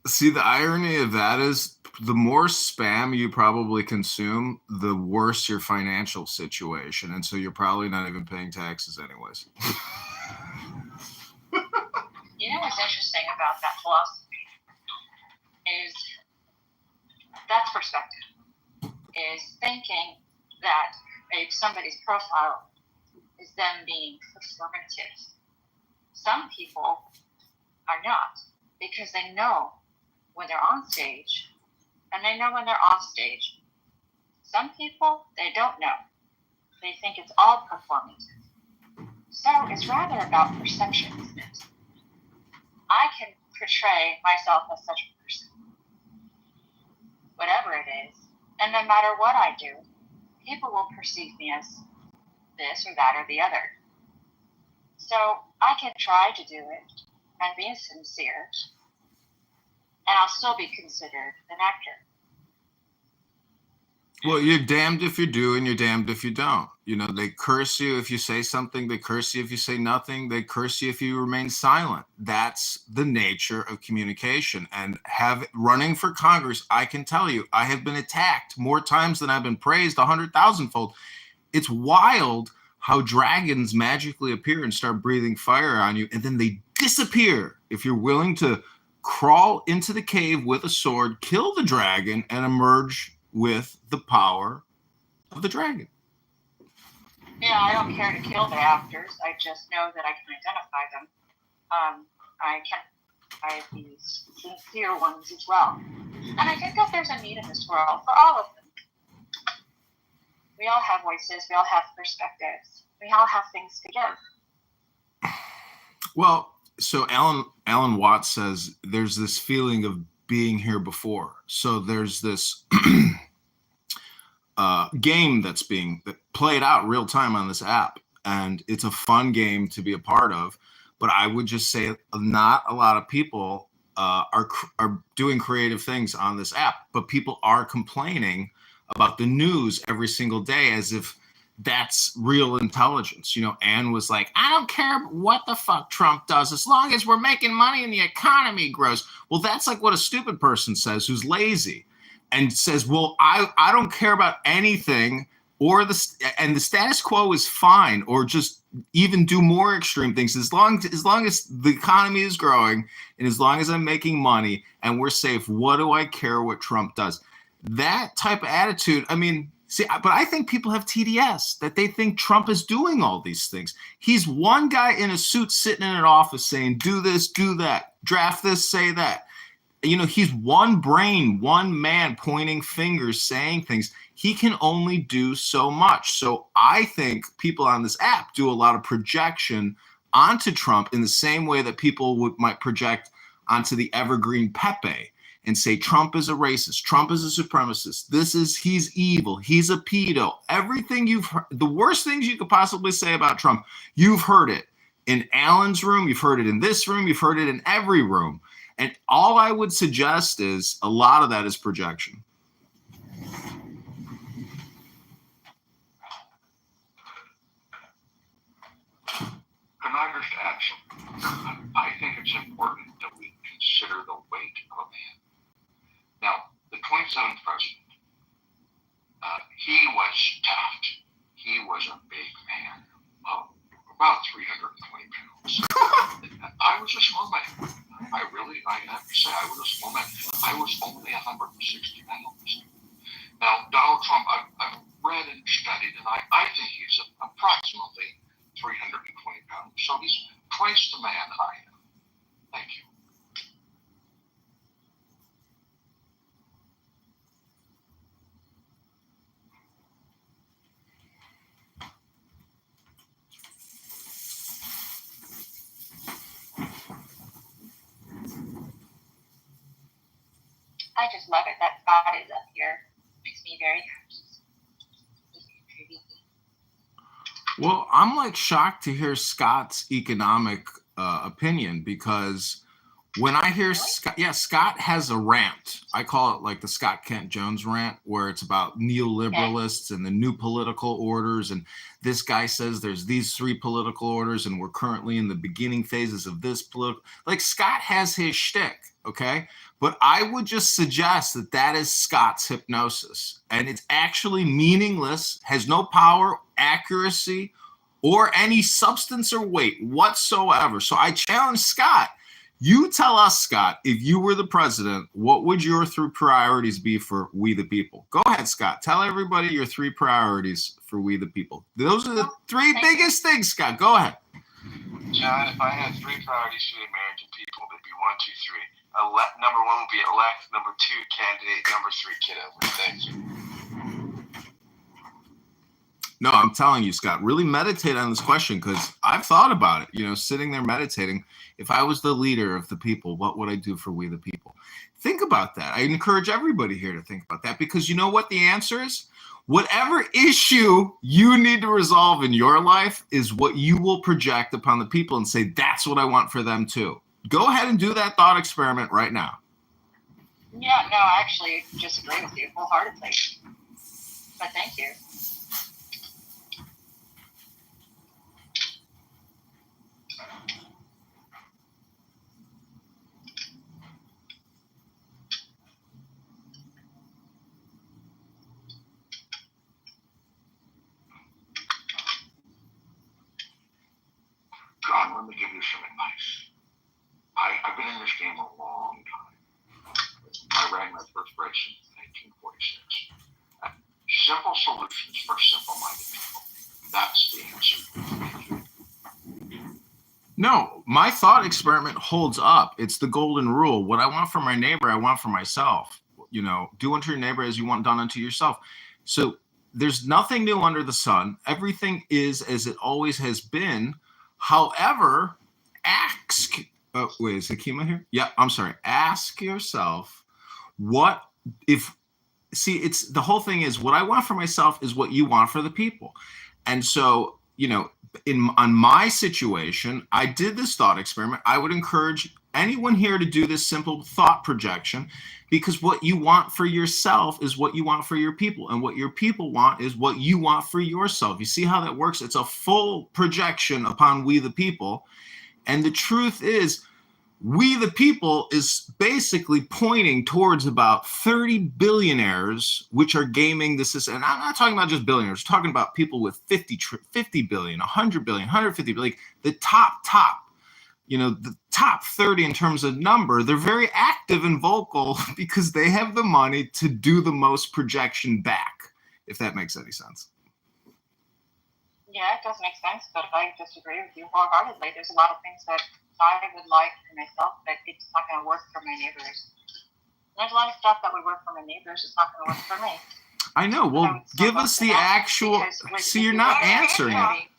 See, the irony of that is the more spam you probably consume, the worse your financial situation. And so you're probably not even paying taxes anyways. You know what's interesting about that philosophy is that's perspective, is thinking that if somebody's profile is them being performative. Some people are not, because they know when they're on stage and they know when they're off stage. Some people, they don't know. They think it's all performative. So it's rather about perception, isn't it? I can portray myself as such a person, whatever it is, and no matter what I do, people will perceive me as this or that or the other. So I can try to do it and be sincere, and I'll still be considered an actor. Well, you're damned if you do and you're damned if you don't. You know, they curse you if you say something. They curse you if you say nothing. They curse you if you remain silent. That's the nature of communication. And running for Congress, I can tell you, I have been attacked more times than I've been praised 100,000-fold. It's wild how dragons magically appear and start breathing fire on you, and then they disappear if you're willing to crawl into the cave with a sword, kill the dragon, and emerge with the power of the dragon. Yeah, I don't care to kill the actors. I just know that I can identify them. I have these sincere ones as well. And I think that there's a need in this world for all of them. We all have voices. We all have perspectives. We all have things to give. Well, so Alan Watts says there's this feeling of being here before. So there's this game that's being played out real time on this app, and it's a fun game to be a part of. But I would just say not a lot of people are doing creative things on this app, but people are complaining about the news every single day as if that's real intelligence. You know, Anne was like, I don't care what the fuck Trump does as long as we're making money and the economy grows. Well, that's like what a stupid person says who's lazy and says, well, I don't care about anything, or the status quo is fine, or just even do more extreme things as long as the economy is growing and as long as I'm making money and we're safe. What do I care what Trump does? That type of attitude, I mean, see, but I think people have TDS, that they think Trump is doing all these things. He's one guy in a suit sitting in an office saying, do this, do that, draft this, say that. You know, he's one brain, one man pointing fingers, saying things. He can only do so much. So I think people on this app do a lot of projection onto Trump in the same way that people might project onto the evergreen Pepe and say Trump is a racist, Trump is a supremacist, he's evil, he's a pedo. Everything you've heard, the worst things you could possibly say about Trump, you've heard it in Alan's room, you've heard it in this room, you've heard it in every room. And all I would suggest is a lot of that is projection. Congress action. I think it's important that we consider the weight of a man. Now, the 27th president, he was tough. weigh 160 pounds. Now, Donald Trump, I've read and studied, and I think he's approximately 320 pounds. So he's twice the man I am. Thank you. I just love it that Scott is up here. Makes me very happy. Well, I'm like shocked to hear Scott's economic opinion, because when I hear Scott, Scott has a rant. I call it like the Scott Kent Jones rant, where it's about neoliberalists and the new political orders. And this guy says there's these three political orders, and we're currently in the beginning phases of this political. Like, Scott has his shtick, okay? But I would just suggest that that is Scott's hypnosis, and it's actually meaningless, has no power, accuracy, or any substance or weight whatsoever. So I challenge Scott. You tell us, Scott, if you were the president, what would your three priorities be for we the people? Go ahead, Scott. Tell everybody your three priorities for we the people. Those are the three biggest things, Scott. Go ahead. John, if I had three priorities for the American people, they'd be 1, 2, 3. Number 1 would be elect. Number 2, candidate. Number 3, Kitover. Thank you. No, I'm telling you, Scott, really meditate on this question, because I've thought about it, you know, sitting there meditating. If I was the leader of the people, what would I do for we the people? Think about that. I encourage everybody here to think about that, because you know what the answer is? Whatever issue you need to resolve in your life is what you will project upon the people and say, that's what I want for them too. Go ahead and do that thought experiment right now. Yeah, no, I actually just agree with you wholeheartedly. But thank you. John, let me give you some advice. I've been in this game a long time. I ran my first race in 1946. Simple solutions for simple-minded people. That's the answer. No, my thought experiment holds up. It's the golden rule. What I want for my neighbor, I want for myself. You know, do unto your neighbor as you want done unto yourself. So there's nothing new under the sun. Everything is as it always has been. However, ask, wait, is Akima here? Yeah, I'm sorry. Ask yourself, what if, see, it's the whole thing is what I want for myself is what you want for the people. And so, you know, on my situation, I did this thought experiment. I would encourage anyone here to do this simple thought projection, because what you want for yourself is what you want for your people, and what your people want is what you want for yourself. You see how that works? It's a full projection upon we the people. And the truth is, we the people is basically pointing towards about 30 billionaires, which are gaming the system. And I'm not talking about just billionaires, I'm talking about people with 50 billion, 100 billion, 150 billion, like the top, you know, the top 30 in terms of number. They're very active and vocal because they have the money to do the most projection back, if that makes any sense. Yeah, it does make sense, but I disagree with you wholeheartedly. There's a lot of things that I would like for myself, but it's not going to work for my neighbors. And there's a lot of stuff that would work for my neighbors. It's not going to work for me. I know. Well, give us the actual. See, you're not answering it.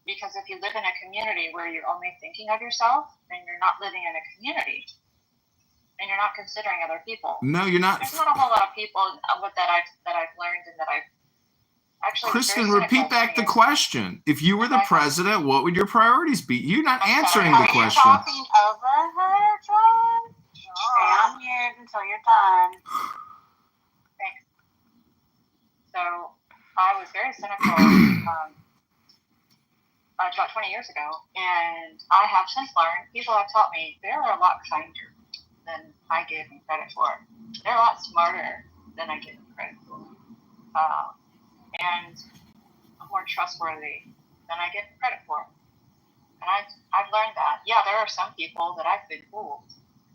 Because if you live in a community where you're only thinking of yourself, then you're not living in a community, and you're not considering other people. No, you're not. There's not a whole lot of people that I've learned and that I've actually. Kristen, repeat back the question. If you were the president, what would your priorities be? You're not answering the question. Are you talking over her, John? Stay on mute until you're done. Thanks. So I was very cynical about 20 years ago, and I have since learned, people have taught me they're a lot kinder than I gave them credit for. They're a lot smarter than I gave them credit for. And more trustworthy than I give them credit for. And I've learned that. Yeah, there are some people that I've been fooled.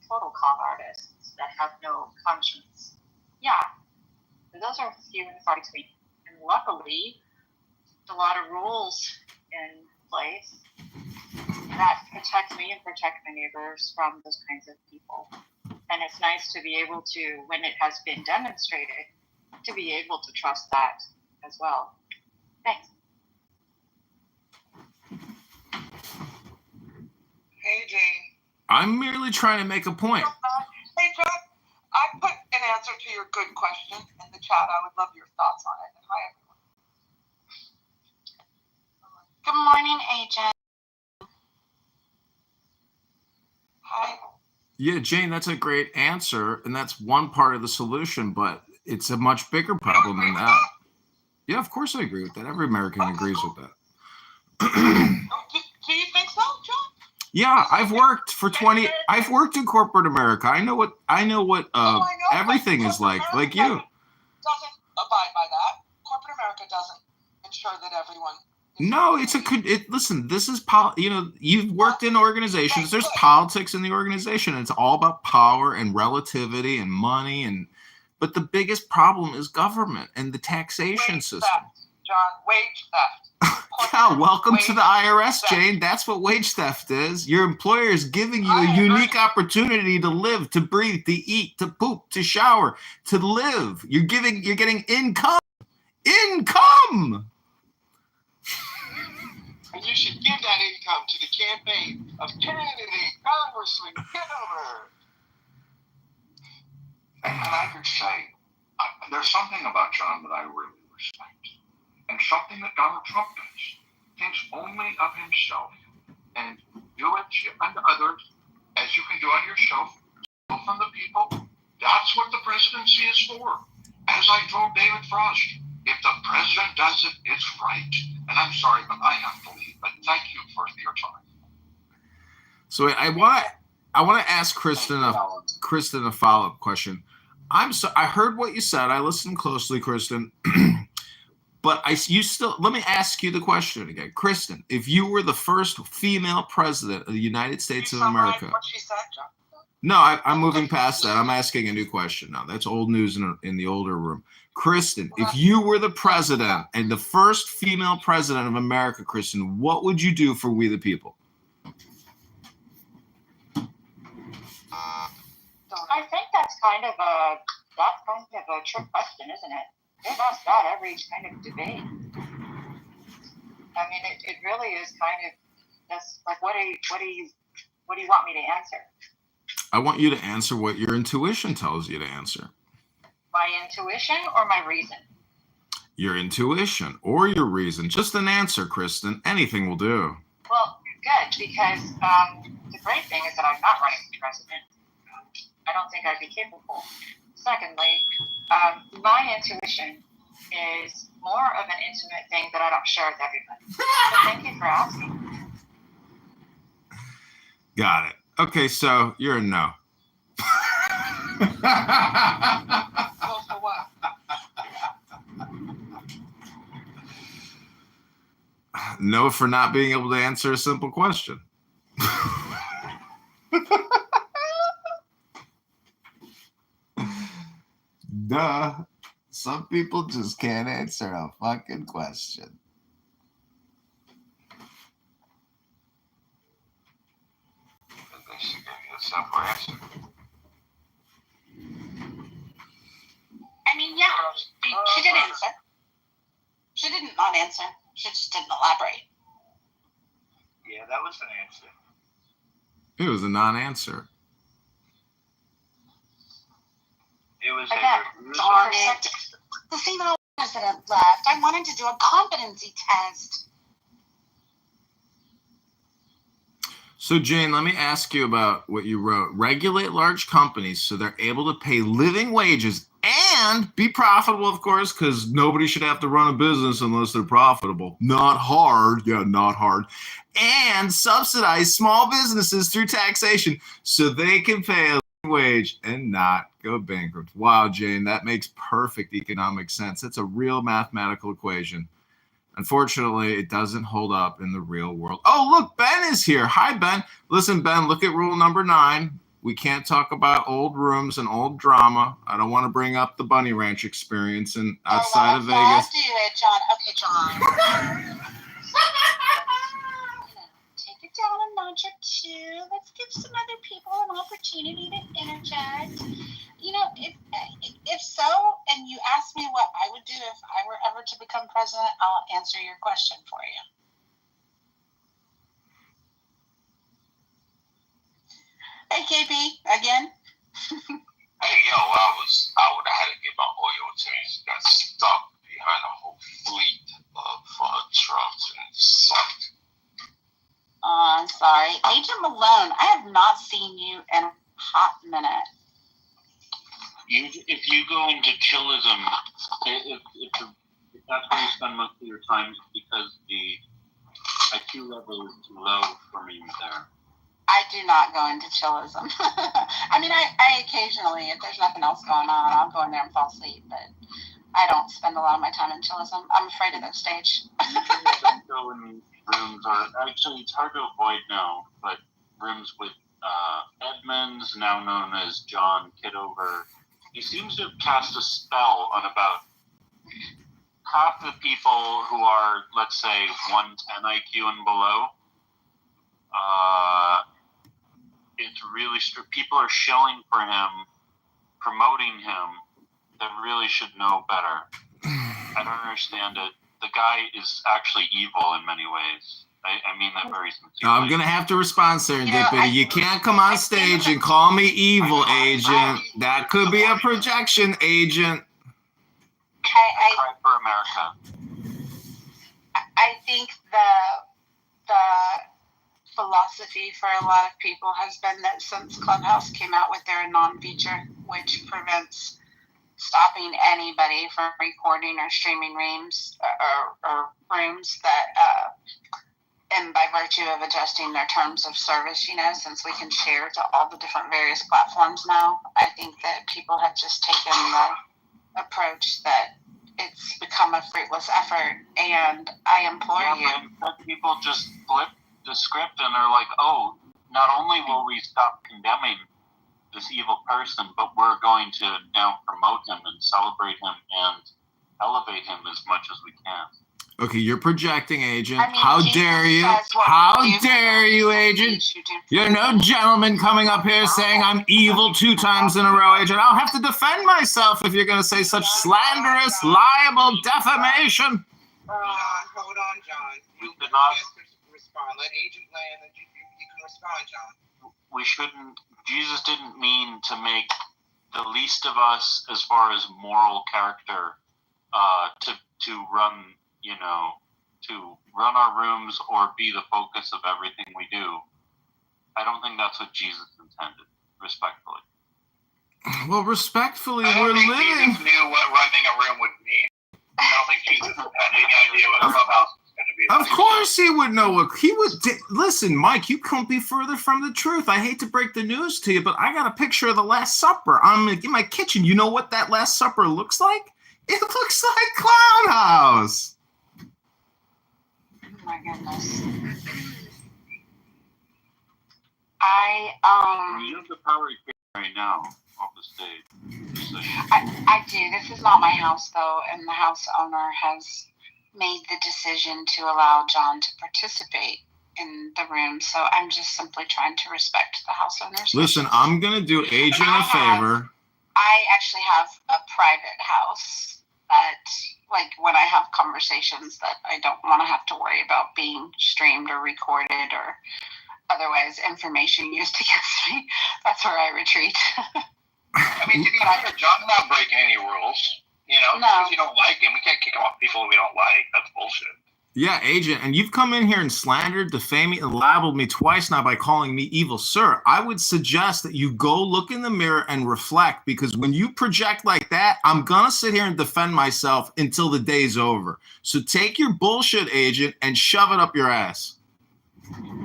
total con artists that have no conscience. Yeah, those are few and far between. And luckily, a lot of rules in place that protect me and protect my neighbors from those kinds of people. And it's nice to be able to, when it has been demonstrated, to be able to trust that as well. Thanks. Hey, Jane. I'm merely trying to make a point. Hey, Jack. I put an answer to your good question in the chat. I would love your thoughts on it. And hi, everyone. Good morning, Agent. Hi. Yeah, Jane, that's a great answer, and that's one part of the solution, but it's a much bigger problem than that. Yeah, of course I agree with that. Every American agrees with that. Do you think so, John? Yeah, I've worked in corporate America. I know what everything is like you. Doesn't abide by that. Corporate America doesn't ensure that everyone. No, listen, this is you've worked in organizations. There's politics in the organization. It's all about power and relativity and money but the biggest problem is government and the taxation system. Theft, John, wage theft. Yeah, welcome to the IRS, Jane. That's what wage theft is. Your employer is giving you a unique opportunity to live, to breathe, to eat, to poop, to shower, to live. You're getting income. Income! And you should give that income to the campaign of candidate Congressman Kitover. And I could say, there's something about John that I really respect. And something that Donald Trump does. Thinks only of himself. And do it and others, as you can do on your show, from the people. That's what the presidency is for. As I told David Frost, if the president does it, it's right. And I'm sorry, but I have to leave. But thank you for your time. So I want to ask Kristen a follow-up question. I heard what you said. I listened closely, Kristen. But let me ask you the question again. Kristen, if you were the first female president of the United States of America. What she said, John? No, I'm moving past that. I'm asking a new question now. That's old news in the older room. Kristen, if you were the president and the first female president of America, Kristen, what would you do for we the people? I think that's kind of a trick question, isn't it? They've asked that every kind of debate. I mean, it really is kind of that's like what do you want me to answer? I want you to answer what your intuition tells you to answer. My intuition or my reason? Your intuition or your reason. Just an answer, Kristen. Anything will do. Well, good, because the great thing is that I'm not running for president. I don't think I'd be capable. Secondly, my intuition is more of an intimate thing that I don't share with everybody. So thank you for asking. Got it. Okay, so you're a no. For what? No for not being able to answer a simple question. Duh. Some people just can't answer a fucking question. They should give you a simple answer. I mean, yeah, she did answer. She didn't not answer. She just didn't elaborate. Yeah, that was an answer. It was a non-answer. It was Darn it. The female that have left, I wanted to do a competency test. So, Jane, let me ask you about what you wrote. Regulate large companies so they're able to pay living wages and be profitable, of course, because nobody should have to run a business unless they're profitable. Not hard. Yeah, not hard. And subsidize small businesses through taxation so they can pay a living wage and not go bankrupt. Wow, Jane, that makes perfect economic sense. It's a real mathematical equation. Unfortunately, it doesn't hold up in the real world. Oh, look, Ben is here. Hi, Ben. Listen, Ben, look at rule number 9. We can't talk about old rooms and old drama. I don't want to bring up the Bunny Ranch experience and outside of Vegas. Do it, John. Okay, John. Take it down a notch or two. Let's give some other people an opportunity to interject. You know, if so, and you ask me what I would do if I were ever to become president, I'll answer your question for you. Hey, KB, again. Hey, yo, I would have had to get my oil change. Got stuck behind a whole fleet of trucks and it sucked. Oh, I'm sorry. Agent Malone, I have not seen you in a hot minute. If you go into chillism, if that's where you spend most of your time, it's because the IQ level is too low for me there. I do not go into chillism. I mean, I occasionally, if there's nothing else going on, I'll go in there and fall asleep, but I don't spend a lot of my time in chillism. I'm afraid of that stage. I don't go in rooms, or actually it's hard to avoid now, but rooms with Edmonds, now known as John Kitover. He seems to have cast a spell on about half the people who are, let's say, 110 IQ and below. It's really people are shilling for him, promoting him, that really should know better. I don't understand it. The guy is actually evil in many ways. I mean that very sincerely. I'm going to have to respond, Serendipity. You can't come on stage and call me evil, Agent. That could be a projection, Agent. Cry for America. I think the philosophy for a lot of people has been that since Clubhouse came out with their Anon feature, which prevents stopping anybody from recording or streaming rooms or rooms that, and by virtue of adjusting their terms of service, you know, since we can share to all the different various platforms now, I think that people have just taken the approach that it's become a fruitless effort, and I implore you. People just flip the script and they're like, oh, not only will we stop condemning this evil person, but we're going to now promote him and celebrate him and elevate him as much as we can. Okay, you're projecting, Agent. I mean, how dare you? How dare you, Agent? You're no gentleman coming up here saying I'm evil 2 times in a row, Agent. I'll have to defend myself if you're going to say such slanderous, liable defamation. Hold on, John. You can respond. Let Agent land and you can respond, John. We shouldn't. Jesus didn't mean to make the least of us, as far as moral character, to run, you know, to run our rooms or be the focus of everything we do. I don't think that's what Jesus intended, respectfully. Well, respectfully, we're living. Jesus knew what running a room would mean. I don't think Jesus had any idea what Clubhouse was going to be. Of course he would know what he would. Listen, Mike, you couldn't be further from the truth. I hate to break the news to you, but I got a picture of the Last Supper. I'm in my kitchen. You know what that Last Supper looks like? It looks like Clown House. Oh my goodness. You have the power right now off the stage. I do. This is not my house, though, and the house owner has made the decision to allow John to participate in the room, so I'm just simply trying to respect the house owner's Listen, wishes. I'm going to do Agent a favor. I actually have a private house that, like, when I have conversations that I don't want to have to worry about being streamed or recorded or otherwise information used against me, that's where I retreat. I mean, to be fair, John's not breaking any rules. You know, just because you don't like him, we can't kick him off people we don't like. That's bullshit. Yeah, Agent, and you've come in here and slandered, defamed, and libeled me twice now by calling me evil. Sir, I would suggest that you go look in the mirror and reflect, because when you project like that, I'm going to sit here and defend myself until the day's over. So take your bullshit, Agent, and shove it up your ass.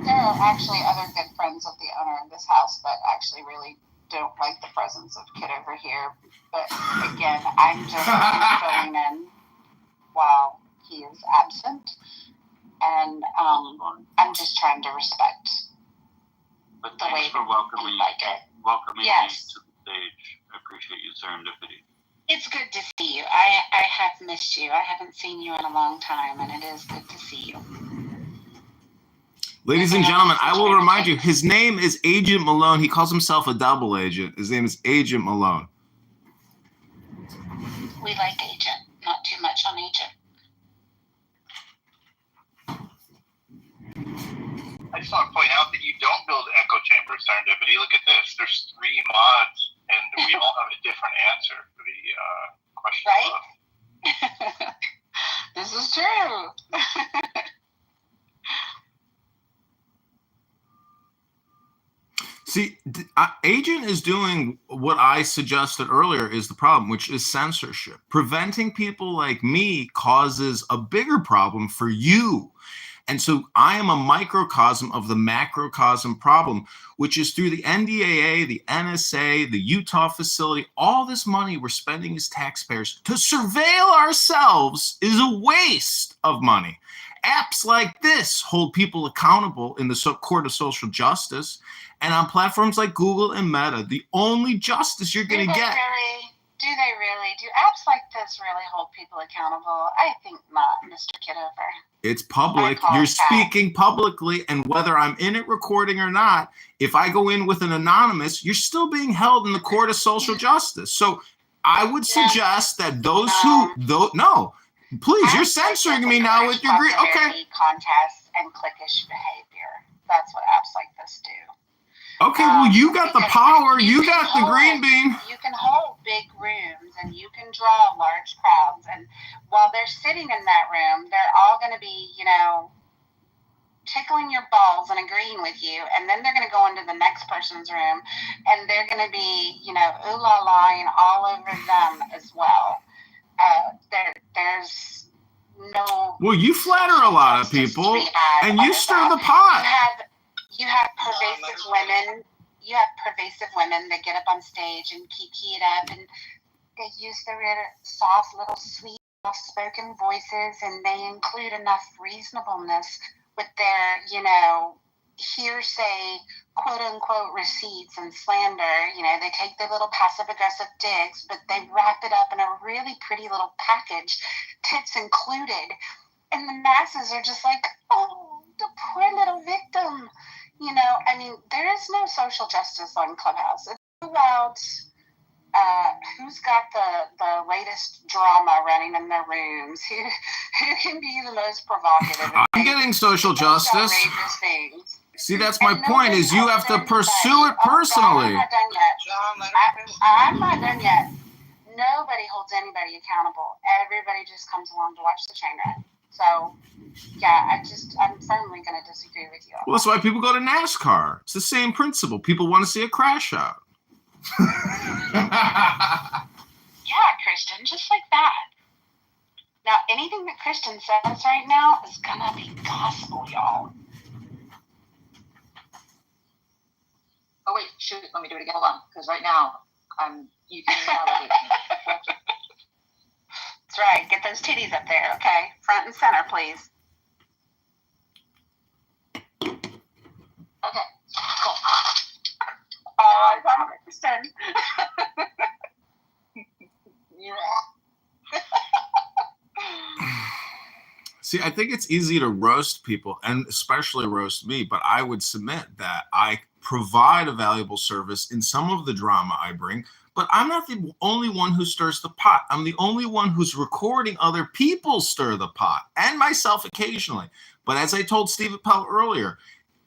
There are actually other good friends of the owner of this house that actually really don't like the presence of Kitover here. But again, I'm just filling in while he is absent. And I'm just trying to respect But the way thanks for welcoming like it. me Yes. to the stage. I appreciate you, Serendipity. It's good to see you. I have missed you. I haven't seen you in a long time, and it is good to see you. Ladies and gentlemen, I will remind you, his name is Agent Malone. He calls himself a double agent. His name is Agent Malone. We like Agent, not too much on Agent. I just want to point out that you don't build echo chamber serendipity. Look at this. There's 3 mods, and we all have a different answer for the question. Right? This is true. See, Agent is doing what I suggested earlier is the problem, which is censorship. Preventing people like me causes a bigger problem for you. And so I am a microcosm of the macrocosm problem, which is through the NDAA, the NSA, the Utah facility. All this money we're spending as taxpayers to surveil ourselves is a waste of money. Apps like this hold people accountable in the court of social justice. And on platforms like Google and Meta, the only justice you're going to get. Do they really? Do apps like this really hold people accountable? I think not, Mr. Kitover. It's public. You're speaking publicly, and whether I'm in it recording or not, if I go in with an anonymous, you're still being held in the court of social justice. So I would suggest that those no, please, you're censoring me now with your green. Okay. Contests and cliquish behavior. That's what apps like this do. Okay, well, you got the power. You got the green bean. You can hold big rooms and you can draw large crowds. And while they're sitting in that room, they're all going to be, tickling your balls and agreeing with you. And then they're going to go into the next person's room and they're going to be, ooh la la all over them as well. There's no. Well, you flatter a lot of people and you stir the pot. You have pervasive women. You have pervasive women that get up on stage and kiki it up, and they use their soft, little, sweet, soft-spoken voices, and they include enough reasonableness with their, hearsay, quote-unquote, receipts and slander. They take their little passive-aggressive digs, but they wrap it up in a really pretty little package, tits included, and the masses are just like, oh, the poor little victim. There is no social justice on Clubhouse. It's about who's got the latest drama running in their rooms, who can be the most provocative. I'm getting social justice. See, that's my point, is you have to pursue it personally. I'm not done yet. Nobody holds anybody accountable. Everybody just comes along to watch the train wreck. So, yeah, I'm firmly going to disagree with you. Well, that's why people go to NASCAR. It's the same principle. People want to see a crash out. Yeah, Kristen, just like that. Now, anything that Kristen says right now is going to be gospel, y'all. Oh, wait, shoot, let me do it again. Hold on, because right now, you can validate me. That's right. Get those titties up there, okay? Front and center, please. Okay, cool. Oh, I understand. See, I think it's easy to roast people, and especially roast me, but I would submit that I provide a valuable service in some of the drama I bring, but I'm not the only one who stirs the pot. I'm the only one who's recording other people stir the pot, and myself occasionally. But as I told Steve Appel earlier,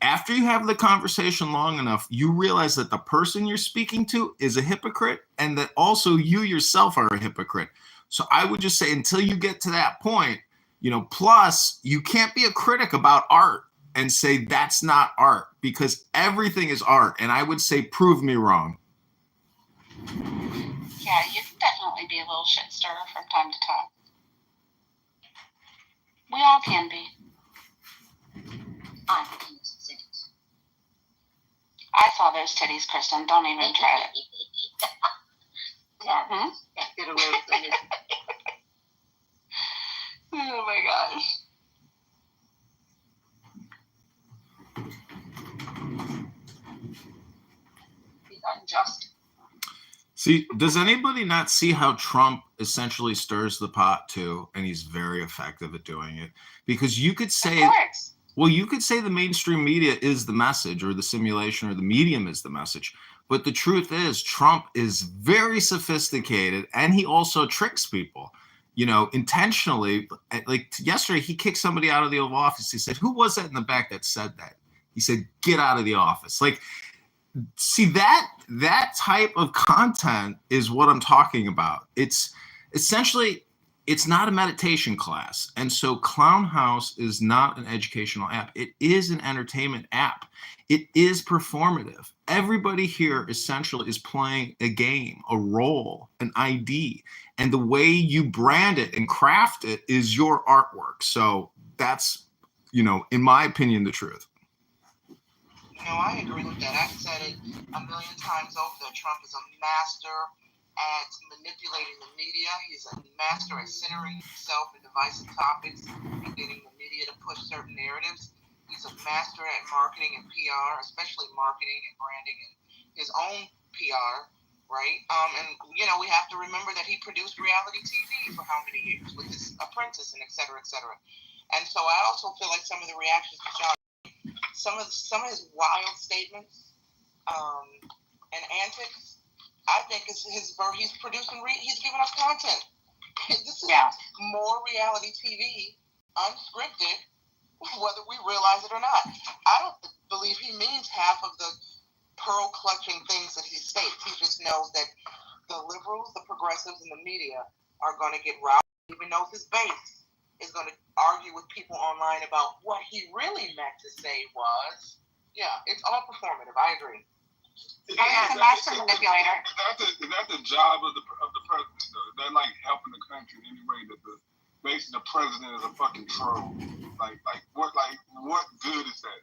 after you have the conversation long enough, you realize that the person you're speaking to is a hypocrite, and that also you yourself are a hypocrite. So I would just say, until you get to that point, plus you can't be a critic about art and say that's not art, because everything is art. And I would say, prove me wrong. Yeah, you can definitely be a little shit stirrer from time to time. We all can be. I saw those titties, Kristen. Don't even try it. Yeah. Get away with it. Oh my gosh. See, does anybody not see how Trump essentially stirs the pot too, and he's very effective at doing it? Because you could say, well, you could say the mainstream media is the message, or the simulation, or the medium is the message. But the truth is, Trump is very sophisticated, and he also tricks people, you know, intentionally. Like yesterday, he kicked somebody out of the Oval Office. He said, "Who was that in the back that said that?" He said, "Get out of the office." Like, see, that type of content is what I'm talking about. It's essentially, it's not a meditation class. And so Clown House is not an educational app. It is an entertainment app. It is performative. Everybody here essentially is playing a game, a role, an ID. And the way you brand it and craft it is your artwork. So that's, you know, in my opinion, the truth. No, I agree with that. I've said it a million times over that Trump is a master at manipulating the media. He's a master at centering himself in divisive topics and getting the media to push certain narratives. He's a master at marketing and PR, especially marketing and branding and his own PR, right? And, you know, we have to remember that he produced reality TV for how many years with his Apprentice and et cetera, et cetera. And so I also feel like some of the reactions to John, some of his wild statements and antics, I think is he's producing. He's giving us content. This is more reality TV, unscripted, whether we realize it or not. I don't believe he means half of the pearl clutching things that he states. He just knows that the liberals, the progressives, and the media are going to get riled. He even knows his base is going to argue with people online about what he really meant to say was. Yeah, it's all performative. I agree. He's a master manipulator. Is that the job of the president? They're like helping the country in any way that basically the president is a fucking troll. Like what good is that?